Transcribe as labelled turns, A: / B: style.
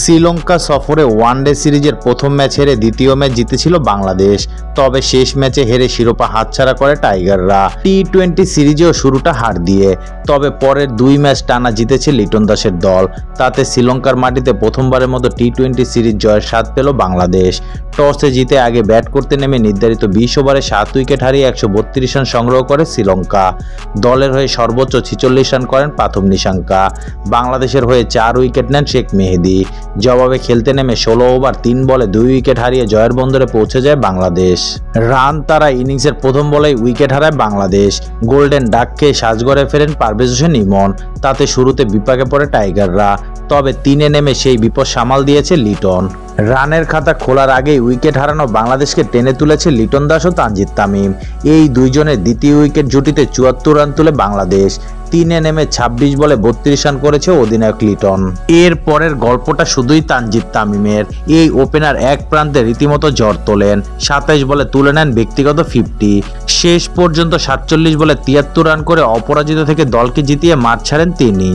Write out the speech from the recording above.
A: শ্রীলঙ্কা সফরে ওয়ানডে সিরিজের প্রথম ম্যাচ হেরে দ্বিতীয় ম্যাচ জিতেছিল বাংলাদেশ। তবে শেষ ম্যাচে হেরে শিরোপা হাতছাড়া করে টাইগাররা। টি-20 সিরিজেও শুরুটা হার দিয়ে, তবে পরের দুই ম্যাচ টানা জিতেছে লিটন দাসের দল। তাতে শ্রীলঙ্কার মাটিতে প্রথমবারের মতো টি-20 সিরিজ জয়ের স্বাদ পেল বাংলাদেশ। টসে জিতে আগে ব্যাট করতে নেমে নির্ধারিত 20 ওভারে 7 উইকেট হারিয়ে 132 রান সংগ্রহ করে শ্রীলঙ্কা। দলের হয়ে সর্বোচ্চ 46 রান করেন প্রথম নিশাঙ্কা। বাংলাদেশের হয়ে 4 উইকেট নেন শেখ মেহেদী। জবাবে খেলতে নেমে 16 ওভার 3 বলে 2 উইকেট হারিয়ে জয়ের বন্দরে পৌঁছে যায় বাংলাদেশ। রান তারা ইনিংসের প্রথম বলেই উইকেট হারায় বাংলাদেশ। গোল্ডেন ডাক খেয়ে সাজঘরে ফেরেন পারভেজ হোসেন ইমন। তাতে শুরুতে বিপাকে পড়ে টাইগাররা, তবে 3-এ নেমে সেই বিপদ সামাল দিয়েছে লিটন। রানের খাতা খোলার আগেই উইকেট হারানো বাংলাদেশকে টেনে তুলেছে লিটন দাস ও তানজিদ তামিম। এই দুইজনের দ্বিতীয় উইকেট জুটিতে 74 রান তুলে বাংলাদেশ। 3-এ নেমে 26 বলে 32 রান করেছে অধিনায়ক লিটন। এর পরের গল্পটা শুধুই তানজিদ তামিমের। এই ওপেনার এক প্রান্তে রীতিমতো ঝড় তোলেন। 27 বলে তুলে নেন ব্যক্তিগত 50। শেষ পর্যন্ত 47 বলে 73 রান করে অপরাজিত থেকে দলকে জিতিয়ে মাঠ ছাড়েন তিনি।